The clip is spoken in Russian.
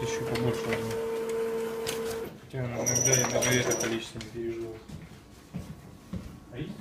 еще побольше возьму. Хотя иногда я даже это количество не переживал. А есть?